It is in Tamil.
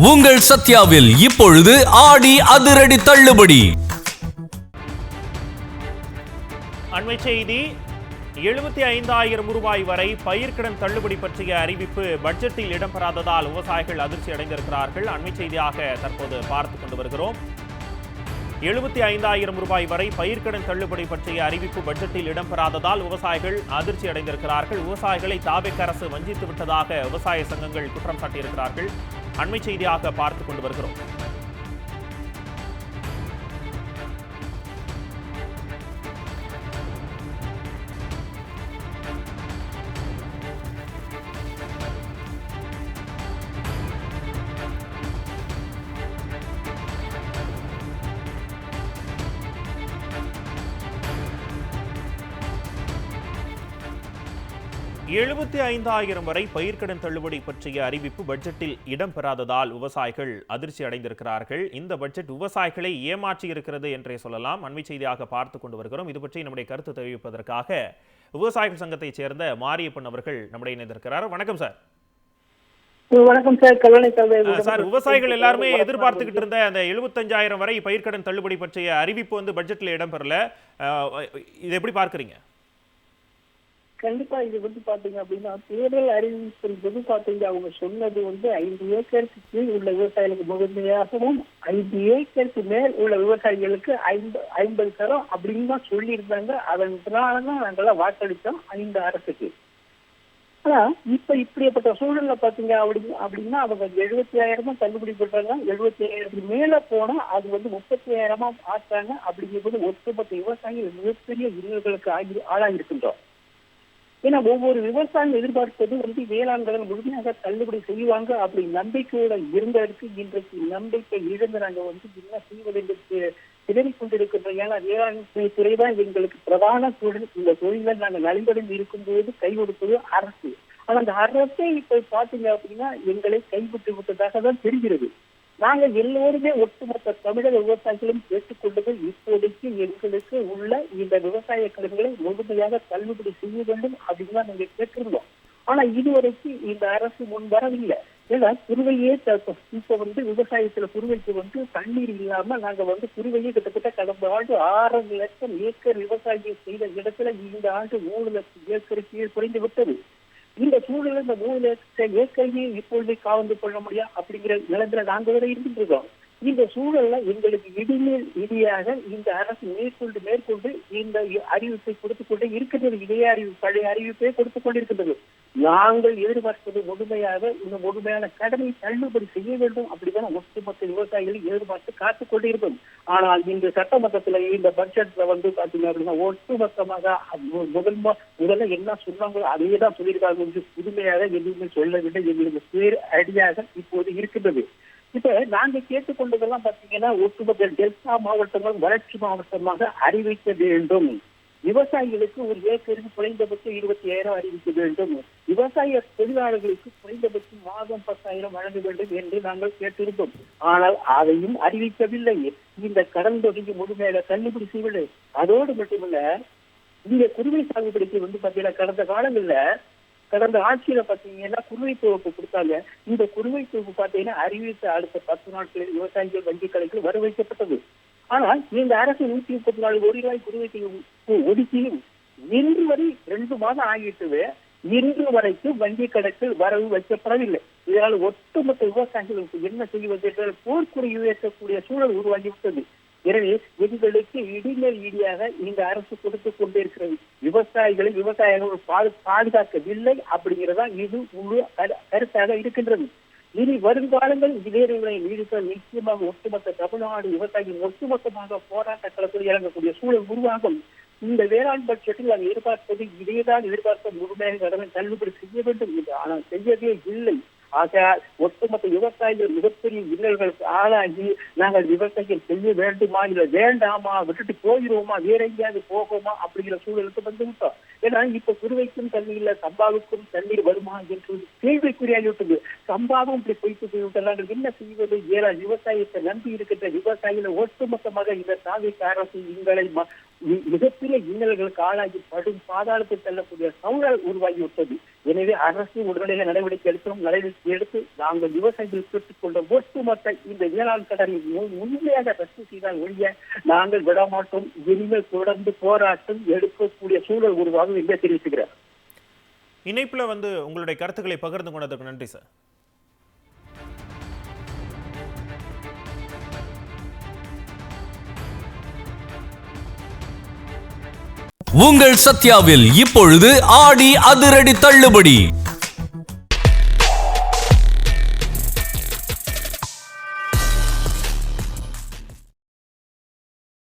உங்கள் சத்யாவில் இப்பொழுது ஆடி அதிரடி தள்ளுபடி. அண்மை செய்தி, 75,000 ரூபாய் வரை பயிர்க்கடன் தள்ளுபடி பற்றிய அறிவிப்பு பட்ஜெட்டில் இடம்பெறாததால் விவசாயிகள் அதிர்ச்சி அடைந்திருக்கிறார்கள். அண்மை செய்தியாக தற்போது பார்த்துக் கொண்டு வருகிறோம். 75,000 ரூபாய் வரை பயிர்க்கடன் தள்ளுபடி பற்றிய அறிவிப்பு பட்ஜெட்டில் இடம்பெறாததால் விவசாயிகள் அதிர்ச்சி அடைந்திருக்கிறார்கள். விவசாயிகளை தாவேக் அரசு வஞ்சித்து விட்டதாக விவசாய சங்கங்கள் குற்றம் சாட்டியிருக்கிறார்கள். அண்மை செய்தியாக பார்த்துக் கொண்டு வருகிறோம். $75,000 வரை பயிர்க்கடன் தள்ளுபடி பற்றிய அறிவிப்பு பட்ஜெட்டில் இடம்பெறாததால் விவசாயிகள் அதிர்ச்சி அடைந்திருக்கிறார்கள். இந்த பட்ஜெட் விவசாயிகளை ஏமாற்றி இருக்கிறது என்றே சொல்லலாம். அண்மை செய்தியாக பார்த்துக் கொண்டு வருகிறோம். இது பற்றி நம்முடைய கருத்து தெரிவிப்பதற்காக விவசாயிகள் சங்கத்தைச் சேர்ந்த மாரியப்பன் அவர்கள் நம்முடைய இணைந்திருக்கிறார். வணக்கம் சார். வணக்கம் சார். கல்யாணி சார், விவசாயிகள் எல்லாருமே எதிர்பார்த்துக்கிட்டு இருந்த அந்த 75,000 வரை பயிர்க்கடன் தள்ளுபடி பற்றிய அறிவிப்பு பட்ஜெட்டில் இடம்பெறல. இதை எப்படி பார்க்கறீங்க? கண்டிப்பா இது பாத்தீங்க அப்படின்னா, தேர்தல் அறிவிப்பு பாத்தீங்க, அவங்க சொன்னது 5 ஏக்கருக்கு கீழ் உள்ள விவசாயிகளுக்கு முழுமையாகவும் 5 ஏக்கருக்கு மேல் உள்ள விவசாயிகளுக்கு 50 தரம் அப்படின்னு தான் சொல்லியிருந்தாங்க. அதனாலதான் நாங்கெல்லாம் வாக்களித்தோம் இந்த அரசுக்கு. ஆனா இப்ப இப்படிப்பட்ட சூழல்ல பாத்தீங்க அப்படின்னா அவங்க 75,000 தள்ளுபடி பண்றாங்க. 75,000 மேல போனா அது 30,000 ஆட்டாங்க. அப்படிங்கிறது ஒட்டுமொத்த விவசாயிகள் மிகப்பெரிய இன்னல்களுக்கு ஆளாகிருக்கின்றோம். ஏன்னா ஒவ்வொரு விவசாயம் எதிர்பார்ப்பது வேளாண் கடன் முழுமையாக தள்ளுபடி செய்வாங்க அப்படி நம்பிக்கையோட இருந்ததற்கு இன்றைக்கு நம்பிக்கை இழந்து நாங்க என்ன செய்வது என்று திணறிக் கொண்டிருக்கின்றோம். ஏன்னா வேளாண்மை துறைதான் எங்களுக்கு பிரதான தொழில். இந்த தொழில நாங்கள் நலிவடைந்து இருக்கும்போது கை கொடுப்பது அரசு. ஆனா அந்த அரசை இப்ப பாத்தீங்க அப்படின்னா எங்களை கைவிட்டு விட்டதாக தான் தெரிகிறது. நாங்கள் எல்லோருமே ஒட்டுமொத்த தமிழக விவசாயிகளும் கேட்டுக்கொண்டது இப்போதைக்கு எங்களுக்கு உள்ள இந்த விவசாய கடன்களை முழுமையாக தள்ளுபடி செய்ய வேண்டும் அப்படின்னு தான் நாங்கள் கேட்டிருந்தோம். ஆனா இதுவரைக்கும் இந்த அரசு முன் வரவில்லை. ஏன்னா குருவையே இப்ப விவசாயத்துல குருவைக்கு தண்ணீர் இல்லாம நாங்க குருவையே கிட்டத்தட்ட கடந்த ஆண்டு 6 லட்சம் ஏக்கர் விவசாயம் செய்த இடத்துல இந்த ஆண்டு 3 லட்சம் ஏக்கருக்கு குறைந்து விட்டது. இந்த சூழல இந்த 3 லட்சம் ஏக்கரையே இப்பொழுது காவந்து கொள்ள முடியும் அப்படிங்கிற நிலத்துல நாங்க வரை இருந்துட்டு இருக்கோம். இந்த சூழல்ல எங்களுக்கு இடிமேல் இடியாக இந்த அரசு மேற்கொண்டு இந்த அறிவிப்பை கொடுத்துக் கொண்டே இருக்கின்றது. இதே அறிவிப்பு பழைய அறிவிப்பை கொடுத்துக் கொண்டிருக்கின்றது. நாங்கள் எதிர்பார்ப்பது இந்த முழுமையான கடனை தள்ளுபடி செய்ய வேண்டும் அப்படிதான் ஒட்டுமொத்த விவசாயிகளை எதிர்பார்த்து காத்துக் கொண்டிருக்கும். ஆனால் இந்த சட்டமன்றத்துல இந்த பட்ஜெட்ல பாத்தீங்க அப்படின்னா ஒட்டுமொத்தமாக முதல்ல என்ன சொன்னாங்களோ அதையே தான் சொல்லியிருக்காங்க. புதுமையாக எதுவுமே சொல்லவில்லை. எங்களுக்கு பேர் அடியாக இப்போது இருக்கின்றது. இப்ப நாங்க கேட்டுக்கொண்டதெல்லாம் பாத்தீங்கன்னா ஒட்டுமொத்த டெல்டா மாவட்டங்கள் வறட்சி மாவட்டமாக அறிவிக்க வேண்டும். விவசாயிகளுக்கு ஒரு ஏக்கருக்கு குறைந்தபட்சம் 20,000 அறிவிக்க வேண்டும். விவசாய தொழிலாளர்களுக்கு குறைந்தபட்சம் மாதம் 10,000 வழங்க வேண்டும் என்று நாங்கள் கேட்டிருந்தோம். ஆனால் அதையும் அறிவிக்கவில்லை. இந்த கடன் தொகைக்கு முழுமையாக தள்ளுபடி செய்யவில்லை. அதோடு மட்டுமல்ல, இந்த குருவை சாகுபடிக்கு பாத்தீங்கன்னா கடந்த ஆட்சியில பாத்தீங்கன்னா குருவை தொகுப்பு கொடுத்தாங்க. இந்த குருவை தொகுப்பு பாத்தீங்கன்னா அறிவித்த அடுத்த 10 நாட்களில் விவசாயிகள் வங்கி கணக்கில் வர வைக்கப்பட்டது. ஆனால் இந்த அரசு 134 கோடி ரூபாய் குருவைக்கு ஒதுக்கியும் இன்று வரை 2 மாதம் ஆகிட்டு இன்று வரைக்கும் வங்கி கணக்கில் வரவு வைக்கப்படவில்லை. இதனால் ஒட்டுமொத்த விவசாயிகளுக்கு என்ன செய்வது என்றால் போர்க்குறை ஏற்கக்கூடிய சூழல் உருவாகிவிட்டது. எனவே எங்களுக்கு இடிமேல் இடியாக இந்த அரசு கொடுத்துக் கொண்டிருக்கிறது. விவசாயிகள் பாதுகாக்கவில்லை அப்படிங்கிறதா இது முழு கருத்தாக இருக்கின்றது. இனி வருங்காலங்கள் இதே நிலையை நீடித்த நிச்சயமாக ஒட்டுமொத்த தமிழ்நாடு விவசாயிகள் ஒட்டுமொத்தமாக போராட்ட களத்தில் இறங்கக்கூடிய சூழல் உருவாகும். இந்த வேளாண் பட்ஜெட்டில் நாங்கள் எதிர்பார்ப்பது இதையேதான் எதிர்பார்க்க முழுமையாக கடனை தள்ளுபடி செய்ய வேண்டும் என்று. ஆனால் செய்யவே இல்லை. ஆக ஒட்டுமொத்த விவசாயிகள் மிகப்பெரிய இன்னல்களுக்கு ஆளாகி நாங்கள் விவசாயிகள் செய்ய வேண்டுமா இல்லை வேண்டாமா, விட்டுட்டு போயிடுவோமா, வேற எங்கேயாவது போகுமா அப்படிங்கிற சூழலுக்கு வந்துவிட்டோம். ஏன்னா இப்ப குருவைக்கும் தண்ணீர் இல்ல, சம்பாவுக்கும் தண்ணீர் வருமா என்று கேள்விக்குறியாகிவிட்டது. சம்பாவும் இப்படி போய்த்து போய்விட்டால் நாங்கள் என்ன செய்வது? விவசாயத்தை நம்பி இருக்கின்ற விவசாயிகளை ஒட்டுமொத்தமாக இந்த தாவேக் அரசு எங்களை மிகப்பெரிய இன்னல்களுக்கு ஆளாகி படும் பாதாளத்தில் செல்லக்கூடிய சூழல் உருவாகிவிட்டது. எனவே அரசு உடனடியாக நடவடிக்கை எடுத்து நாங்கள் விவசாயிகள் பெற்றுக்கொண்ட ஒட்டுமொத்த இந்த வேளாண் கடனை முழுமையாக ரத்து செய்தால் ஒழிய நாங்கள் விடமாட்டோம். இனிமேல் தொடர்ந்து போராட்டம் எடுக்கக்கூடிய சூழல் உருவாகும் என்று தெரிவித்துகிறார். இணைப்புல உங்களுடைய கருத்துக்களை பகிர்ந்து கொண்டதற்கு நன்றி சார். உங்கள் சத்யாவில் இப்பொழுது ஆடி அதிரடி தள்ளுபடி.